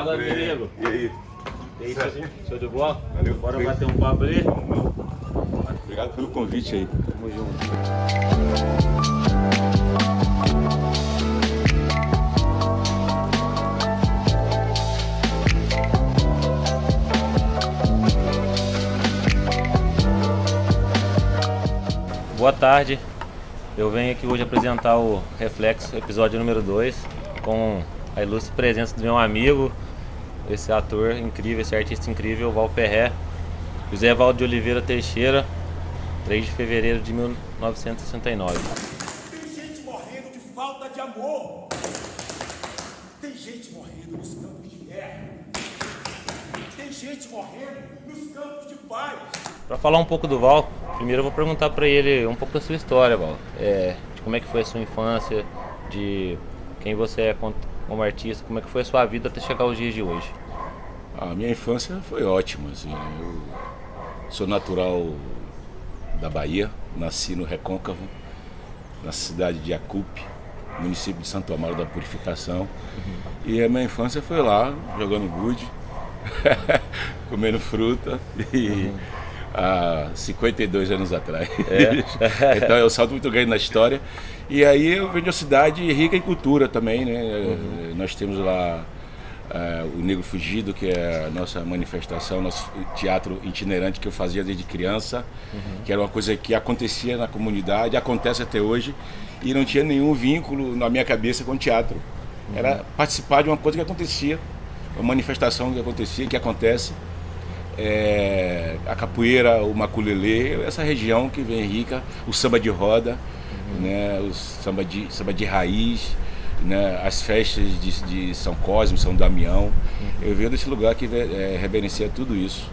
Fala, amigo. E aí? E aí, show de bola? Valeu. Bora bater um papo ali? Obrigado pelo convite aí. Tamo junto. Boa tarde, eu venho aqui hoje apresentar o Reflexo, episódio número 2, com a ilustre presença do meu amigo, esse ator incrível, esse artista incrível, Val Perré, José Valdo de Oliveira Teixeira, 3 de fevereiro de 1969. Tem gente morrendo de falta de amor. Tem gente morrendo nos campos de guerra. Tem gente morrendo nos campos de paz. Para falar um pouco do Val, primeiro eu vou perguntar para ele um pouco da sua história, Val. De como é que foi a sua infância, de quem você é como artista, como é que foi a sua vida até chegar aos dias de hoje. A minha infância foi ótima, assim. Eu sou natural da Bahia, nasci no Recôncavo, na cidade de Acupe, município de Santo Amaro da Purificação. E a minha infância foi lá, jogando gude, comendo fruta e há 52 anos atrás. Então é um salto muito grande na história. E aí eu venho de uma cidade rica em cultura também, né? Nós temos lá o Negro Fugido, que é a nossa manifestação, nosso teatro itinerante que eu fazia desde criança, que era uma coisa que acontecia na comunidade, acontece até hoje, e não tinha nenhum vínculo na minha cabeça com o teatro. Era participar de uma coisa que acontecia, uma manifestação que acontecia, que acontece. A capoeira, o maculelê, essa região que vem rica, o samba de roda, né, o samba de raiz, né, as festas de São Cosme, São Damião. Eu venho desse lugar que reverencia tudo isso.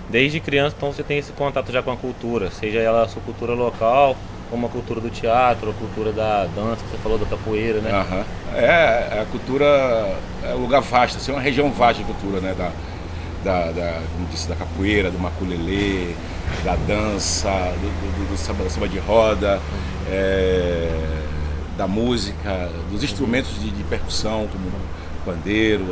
Desde criança, então, você tem esse contato já com a cultura, seja ela a sua cultura local, como a cultura do teatro, a cultura da dança, que você falou da capoeira, né? A cultura é um lugar vasto, assim, é uma região vasta de cultura, né? Como disse, da capoeira, do maculelê, da dança, do samba de roda, da música, dos instrumentos de percussão, como o pandeiro.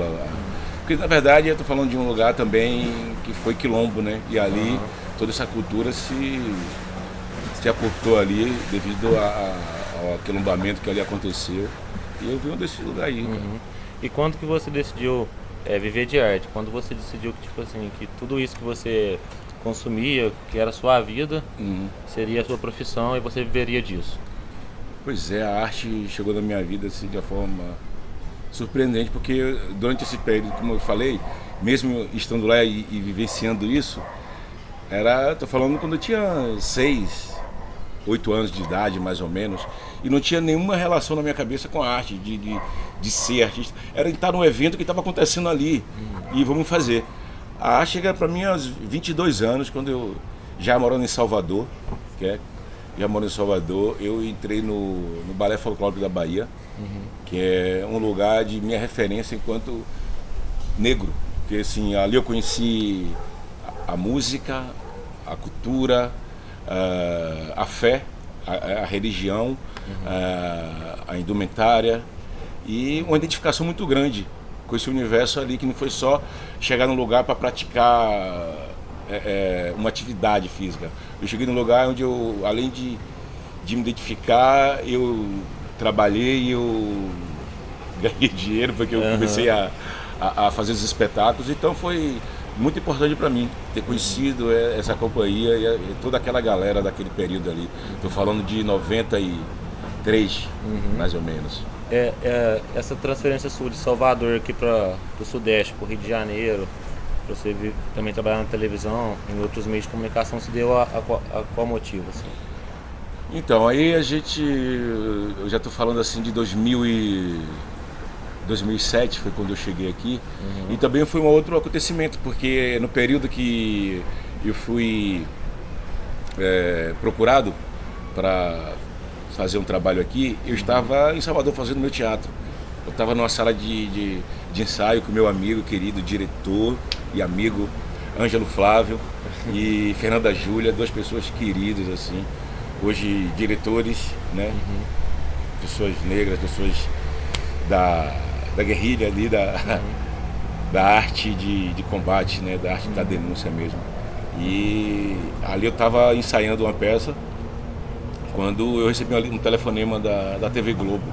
Porque na verdade eu estou falando de um lugar também que foi quilombo, né? E ali toda essa cultura se aportou ali devido ao aquilombamento que ali aconteceu. E eu venho desse lugar aí. E quando que você decidiu viver de arte? Quando você decidiu que, tipo assim, que tudo isso que você consumia, que era a sua vida, seria a sua profissão e você viveria disso? Pois é, a arte chegou na minha vida assim, de uma forma surpreendente, porque durante esse período, como eu falei, mesmo estando lá e vivenciando isso, estou falando quando eu tinha 6, 8 anos de idade, mais ou menos, e não tinha nenhuma relação na minha cabeça com a arte, de ser artista. Era estar num evento que estava acontecendo ali, e vamos fazer. A arte chega para mim aos 22 anos, quando eu já morando em Salvador, eu entrei no Balé Folclórico da Bahia, que é um lugar de minha referência enquanto negro. Porque assim, ali eu conheci a música, a cultura, a fé, a religião, a indumentária e uma identificação muito grande com esse universo ali, que não foi só chegar num lugar para praticar uma atividade física. Eu cheguei num lugar onde eu, além de me identificar, eu trabalhei e eu ganhei dinheiro, porque eu comecei a fazer os espetáculos. Então foi muito importante para mim ter conhecido essa companhia e toda aquela galera daquele período ali. Estou falando de 93, mais ou menos. Essa transferência sua de Salvador aqui para o Sudeste, para o Rio de Janeiro, para você também trabalhar na televisão, em outros meios de comunicação, se deu a qual motivo? Assim? Então, aí eu já estou falando assim de 2007, foi quando eu cheguei aqui, e também foi um outro acontecimento, porque no período que eu fui procurado para fazer um trabalho aqui, eu estava em Salvador fazendo meu teatro. Eu estava numa sala de ensaio com meu amigo querido, diretor e amigo Ângelo Flávio e Fernanda Júlia, 2 pessoas queridas assim, hoje diretores, né? Pessoas negras, pessoas da guerrilha ali, da arte de combate, né? Da arte da denúncia mesmo. E ali eu estava ensaiando uma peça quando eu recebi um telefonema da TV Globo.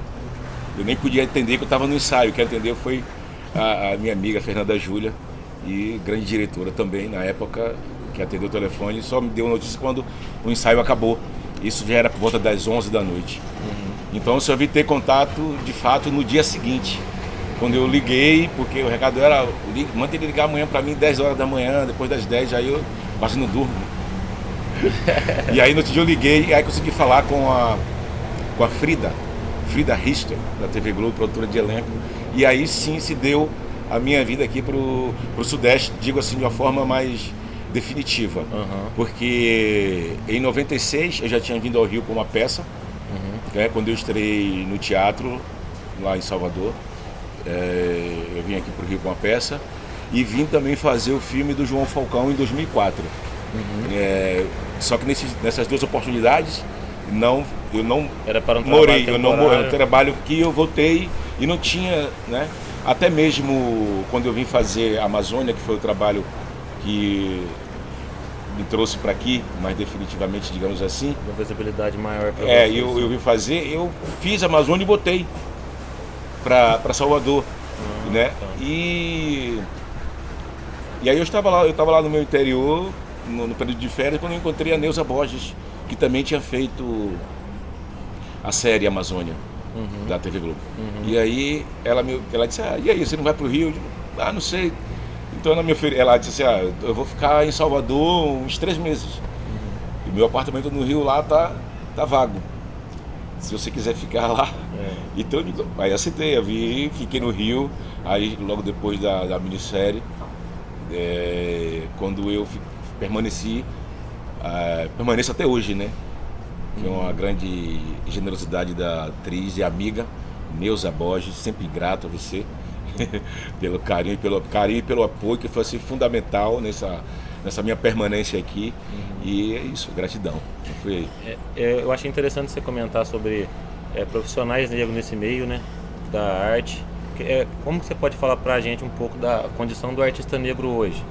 Eu nem podia entender que eu estava no ensaio. Quem atendeu foi a minha amiga Fernanda Júlia, e grande diretora também na época, que atendeu o telefone. Só me deu notícia quando o ensaio acabou. Isso já era por volta das 11 da noite. Então eu só vim ter contato de fato no dia seguinte, quando eu liguei, porque o recado era: manda ele ligar amanhã para mim 10 horas da manhã, depois das 10, aí eu quase não durmo. E aí no outro dia eu liguei, e aí consegui falar com a Frida Richter, da TV Globo, produtora de elenco. E aí sim se deu a minha vida aqui pro Sudeste, digo assim, de uma forma mais definitiva. Porque em 96 eu já tinha vindo ao Rio com uma peça, né, quando eu estreiei no teatro lá em Salvador. Eu vim aqui pro Rio com uma peça e vim também fazer o filme do João Falcão em 2004. Só que nessas duas oportunidades eu não Era para um morei, trabalho era um trabalho que eu voltei e não tinha, né? Até mesmo quando eu vim fazer a Amazônia, que foi o trabalho que me trouxe para aqui, mais definitivamente, digamos assim. Uma visibilidade maior para vocês. Eu vim fazer, eu fiz a Amazônia e voltei para Salvador, né? Tá. E aí eu estava lá no meu interior, no período de férias, quando eu encontrei a Neuza Borges, que também tinha feito a série Amazônia, da TV Globo. E aí ela disse: e aí, você não vai pro Rio? Eu digo: não sei. Então ela disse assim: eu vou ficar em Salvador uns 3 meses. E meu apartamento no Rio lá tá vago. Se você quiser ficar lá. Então eu digo, aí aceitei, eu fiquei no Rio, aí logo depois da minissérie, quando eu permaneço até hoje, né? Foi uma grande generosidade da atriz e amiga Neuza Borges, sempre grato a você pelo carinho e pelo apoio, que foi assim, fundamental nessa minha permanência aqui. E é isso, gratidão. Foi aí. Eu achei interessante você comentar sobre profissionais negros nesse meio, né, da arte. Como que você pode falar pra gente um pouco da condição do artista negro hoje?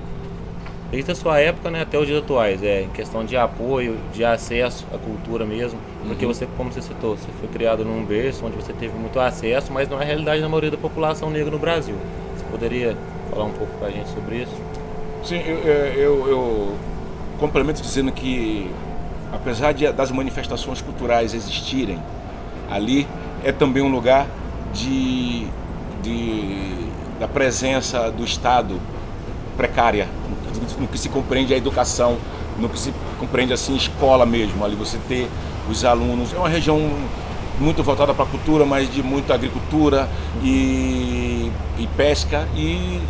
Desde a sua época, né, até os dias atuais, em questão de apoio, de acesso à cultura mesmo, porque você, como você citou, você foi criado num berço onde você teve muito acesso, mas não é a realidade da maioria da população negra no Brasil. Você poderia falar um pouco pra gente sobre isso? Sim, eu complemento dizendo que, apesar das manifestações culturais existirem, ali é também um lugar da presença do Estado precária, no que se compreende a educação, no que se compreende assim escola mesmo. Ali você ter os alunos, é uma região muito voltada para a cultura, mas de muita agricultura e pesca e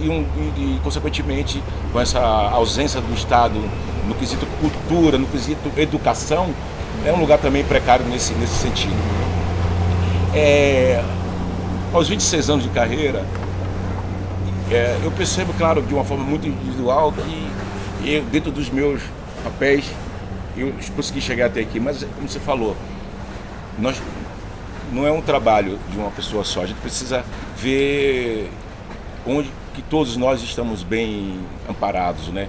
consequentemente com essa ausência do Estado no quesito cultura, no quesito educação, é um lugar também precário nesse sentido. Aos 26 anos de carreira, eu percebo, claro, de uma forma muito individual, que eu, dentro dos meus papéis, eu consegui chegar até aqui. Mas, como você falou, não é um trabalho de uma pessoa só. A gente precisa ver onde que todos nós estamos bem amparados, né?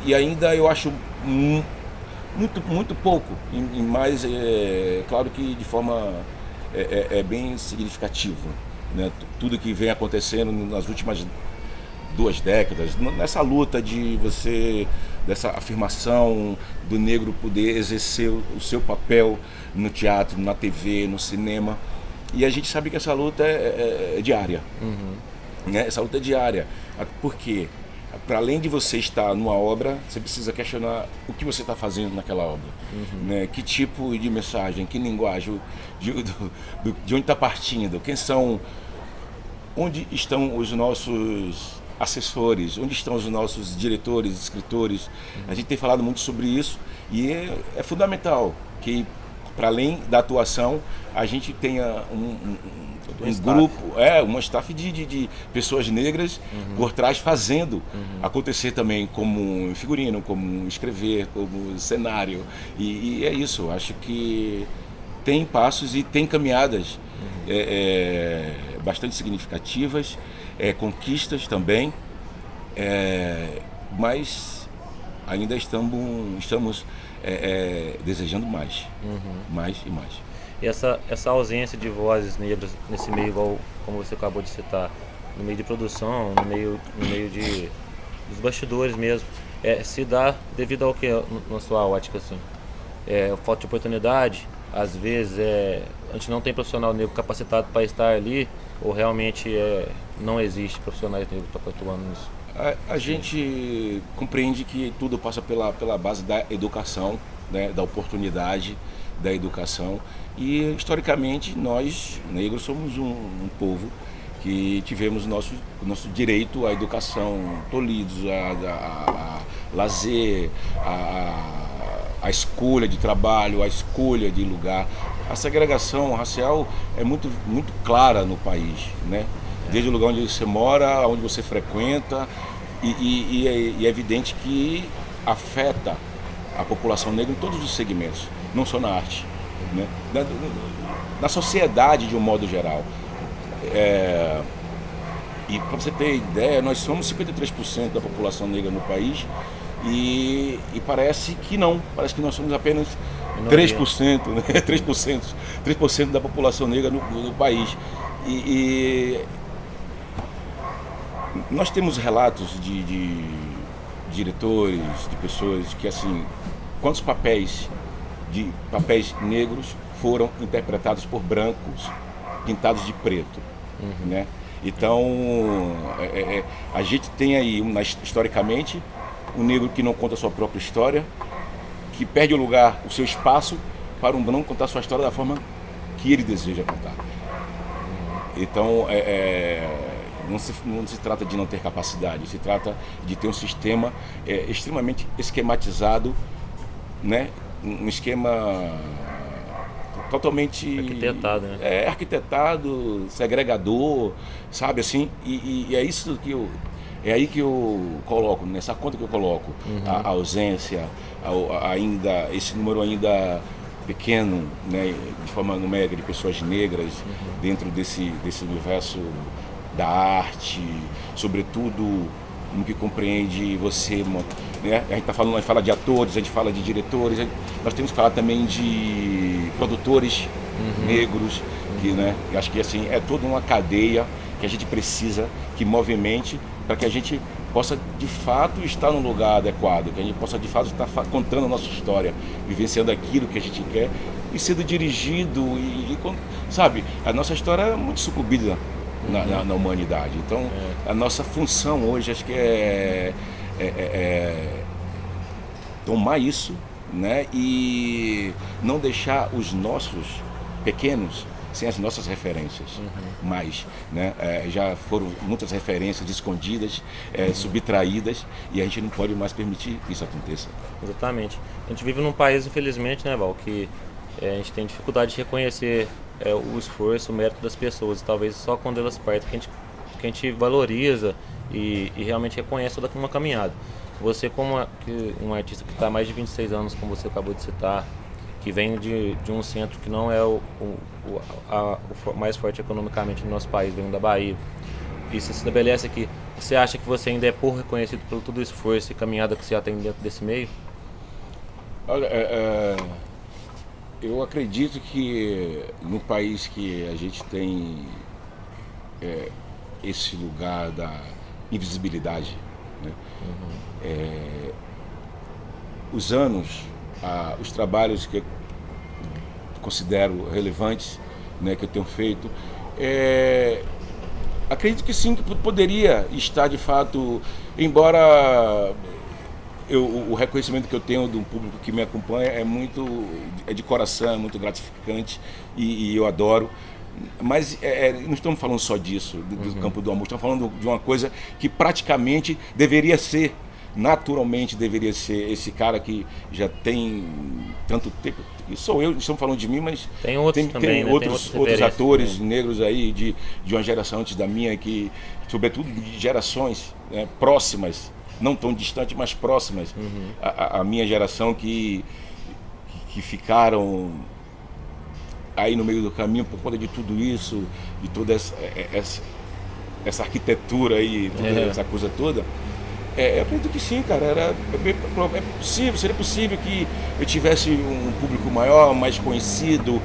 E ainda eu acho muito pouco, mas claro que de forma bem significativa, né? Tudo que vem acontecendo nas últimas 2 décadas, nessa luta dessa afirmação do negro poder exercer o seu papel no teatro, na TV, no cinema. E a gente sabe que essa luta é diária. Né? Essa luta é diária. Por quê? Para além de você estar numa obra, você precisa questionar o que você está fazendo naquela obra. Né? Que tipo de mensagem, que linguagem, de onde está partindo, onde estão os nossos assessores, onde estão os nossos diretores, escritores. A gente tem falado muito sobre isso e é fundamental que, para além da atuação, a gente tenha um grupo, uma staff de pessoas negras por trás fazendo acontecer também, como figurino, como escrever, como cenário. E é isso, acho que tem passos e tem caminhadas bastante significativas, conquistas também, mas ainda estamos desejando mais, mais e mais. E essa ausência de vozes negras nesse meio, igual como você acabou de citar, no meio de produção, no meio dos bastidores mesmo, se dá devido ao que na sua ótica, assim? Falta de oportunidade, às vezes a gente não tem profissional negro capacitado para estar ali, ou realmente não existe profissionais negros que estão atuando nisso? A gente compreende que tudo passa pela base da educação, né, da oportunidade da educação, e historicamente nós negros somos um povo que tivemos nosso direito à educação, tolhidos, a lazer, a escolha de trabalho, a escolha de lugar. A segregação racial é muito, muito clara no país, né? Desde o lugar onde você mora, onde você frequenta, e é evidente que afeta a população negra em todos os segmentos, não só na arte, né? Na sociedade de um modo geral. E para você ter ideia, nós somos 53% da população negra no país e parece que não, parece que nós somos apenas 3%, né? 3% da população negra no país. E nós temos relatos de diretores, de pessoas que, assim, quantos papéis negros foram interpretados por brancos pintados de preto, né? Então, a gente tem aí, historicamente, um negro que não conta a sua própria história, que perde o lugar, o seu espaço, para um branco contar a sua história da forma que ele deseja contar. Então, não se trata de não ter capacidade, se trata de ter um sistema extremamente esquematizado, né? Um esquema totalmente arquitetado, né? Arquitetado, segregador, sabe assim? E é isso que é aí que eu coloco, nessa conta que eu coloco, a ausência, ainda esse número ainda pequeno, né, de forma numérica, de pessoas negras dentro desse universo da arte, sobretudo no que compreende você, né? A gente fala de atores, a gente fala de diretores, nós temos que falar também de produtores negros, que, né, eu acho que assim, é toda uma cadeia que a gente precisa que movimente para que a gente possa de fato estar no lugar adequado, que a gente possa de fato estar contando a nossa história, vivenciando aquilo que a gente quer e sendo dirigido sabe, a nossa história é muito sucumbida na humanidade. Então, a nossa função hoje, acho que é tomar isso, né, e não deixar os nossos pequenos sem as nossas referências, mas, né, já foram muitas referências escondidas, subtraídas, e a gente não pode mais permitir que isso aconteça. Exatamente. A gente vive num país, infelizmente, né, Val, que a gente tem dificuldade de reconhecer o esforço, o mérito das pessoas, talvez só quando elas partem que a gente valoriza e realmente reconhece toda uma caminhada. Você, como um artista que está há mais de 26 anos, como você acabou de citar, que vem de um centro que não é o mais forte economicamente no nosso país, vem da Bahia, e se estabelece aqui, você acha que você ainda é pouco reconhecido por todo o esforço e caminhada que você já tem dentro desse meio? Olha, eu acredito que no país que a gente tem esse lugar da invisibilidade, né? Os anos, os trabalhos que eu considero relevantes, né, que eu tenho feito, acredito que sim, que poderia estar de fato, embora o reconhecimento que eu tenho do público que me acompanha é de coração, é muito gratificante e eu adoro. Mas não estamos falando só disso, do campo do amor, estamos falando de uma coisa que praticamente deveria ser, naturalmente deveria ser, esse cara que já tem tanto tempo, e sou eu, estamos falando de mim, mas tem outros também, né? outros atores negros aí de uma geração antes da minha, que sobretudo de gerações, né, próximas, não tão distantes, mas próximas, a minha geração que ficaram aí no meio do caminho por conta de tudo isso, de toda essa arquitetura aí, toda essa coisa toda. Eu acredito que sim, cara. Seria possível que eu tivesse um público maior, mais conhecido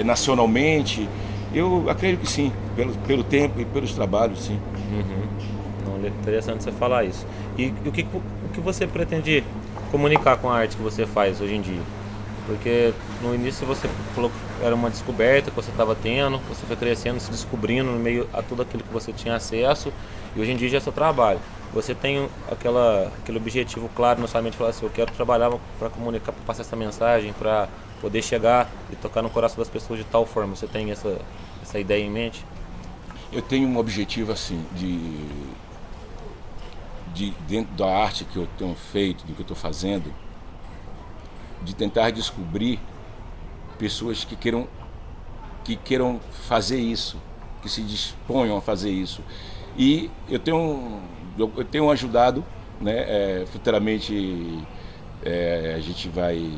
nacionalmente. Eu acredito que sim, pelo tempo e pelos trabalhos, sim. Não, é interessante você falar isso. E o que você pretende comunicar com a arte que você faz hoje em dia? Porque no início você falou que era uma descoberta que você estava tendo, você foi crescendo, se descobrindo no meio a tudo aquilo que você tinha acesso, e hoje em dia já é seu trabalho. Você tem aquele objetivo claro na sua mente, falar assim, eu quero trabalhar para comunicar, para passar essa mensagem, para poder chegar e tocar no coração das pessoas de tal forma. Você tem essa ideia em mente? Eu tenho um objetivo assim, dentro da arte que eu tenho feito, do que eu estou fazendo, de tentar descobrir pessoas que queiram fazer isso, que se disponham a fazer isso. E eu tenho ajudado, né? Futuramente a gente vai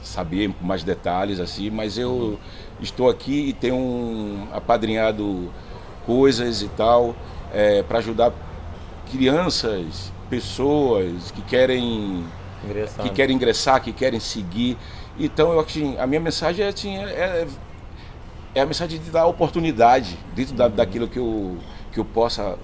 saber com mais detalhes assim, mas eu estou aqui e tenho apadrinhado coisas e tal para ajudar crianças, pessoas que querem ingressar, que querem seguir. Então eu acho que a minha mensagem é a mensagem de dar oportunidade dentro daquilo que eu possa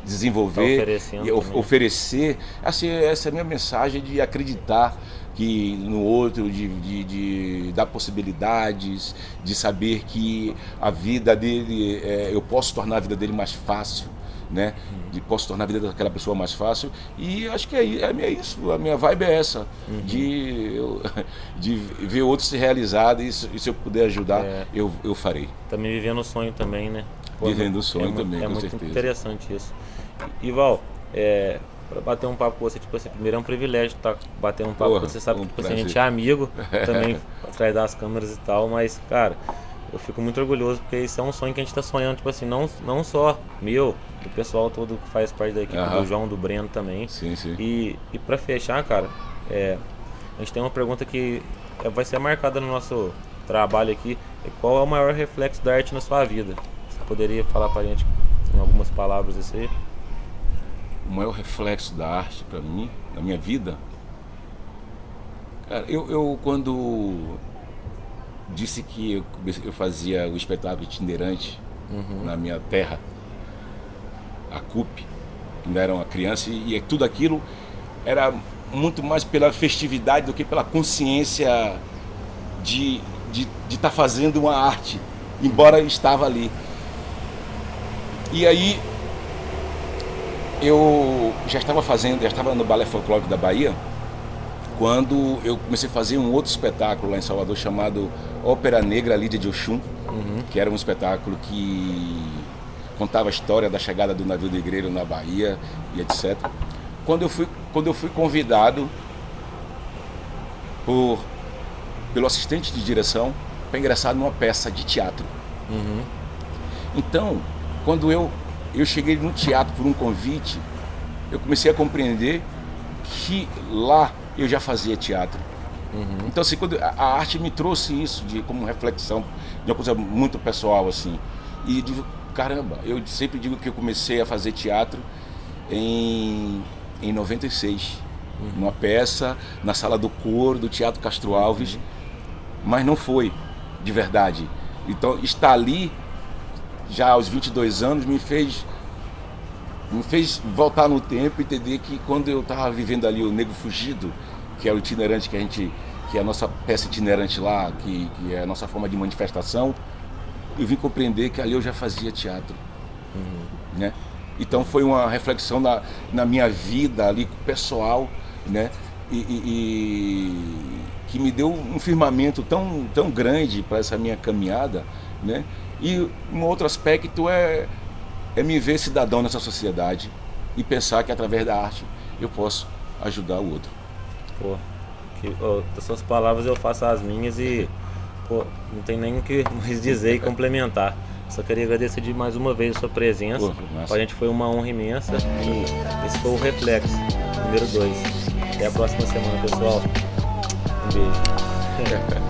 desenvolver e oferecer. Assim, essa é a minha mensagem, de acreditar que no outro, de dar possibilidades, de saber que a vida dele, eu posso tornar a vida dele mais fácil, né? Posso tornar a vida daquela pessoa mais fácil. E acho que é isso, a minha vibe é essa, de ver outros se realizar, e se eu puder ajudar, eu farei. Também vivendo o sonho também, né? Vivendo o sonho também, com certeza. É muito interessante isso. E Val, para bater um papo com você, tipo assim, primeiro é um privilégio estar batendo um papo com você, sabe que tipo, assim, a gente é amigo também atrás das câmeras e tal, mas cara, eu fico muito orgulhoso porque isso é um sonho que a gente está sonhando, tipo assim, não só meu, do pessoal todo que faz parte da equipe, do João, do Breno também. Sim. E para fechar, cara, a gente tem uma pergunta que vai ser marcada no nosso trabalho aqui. Qual é o maior reflexo da arte na sua vida? Você poderia falar pra gente em algumas palavras isso aí? O maior reflexo da arte para mim, na minha vida, cara, eu quando disse que eu fazia o espetáculo itinerante na minha terra, a CUP, quando era uma criança, e tudo aquilo era muito mais pela festividade do que pela consciência de estar fazendo uma arte, embora eu estava ali. E aí eu já estava no Balé Folclórico da Bahia, quando eu comecei a fazer um outro espetáculo lá em Salvador chamado Ópera Negra Lídia de Oxum, que era um espetáculo que contava a história da chegada do navio negreiro na Bahia e etc. Quando eu fui convidado pelo assistente de direção para ingressar numa peça de teatro. Então, quando eu cheguei no teatro por um convite, eu comecei a compreender que lá eu já fazia teatro. Então, assim, quando a arte me trouxe isso como reflexão de uma coisa muito pessoal, assim. E digo, caramba, eu sempre digo que eu comecei a fazer teatro em 96, numa peça na Sala do Coro do Teatro Castro Alves, mas não foi de verdade. Então, estar ali já aos 22 anos me fez voltar no tempo e entender que quando eu estava vivendo ali o Negro Fugido, que é o itinerante que é a nossa peça itinerante lá, que é a nossa forma de manifestação, eu vim compreender que ali eu já fazia teatro, né? Então foi uma reflexão na minha vida ali pessoal, né? E que me deu um firmamento tão grande para essa minha caminhada, né? E um outro aspecto é me ver cidadão nessa sociedade e pensar que através da arte eu posso ajudar o outro. Pô, das suas palavras eu faço as minhas e não tem nem o que mais dizer e complementar. Só queria agradecer de mais uma vez a sua presença. Pra gente foi uma honra imensa e esse foi o Reflexo, número 2. Até a próxima semana, pessoal. Um beijo.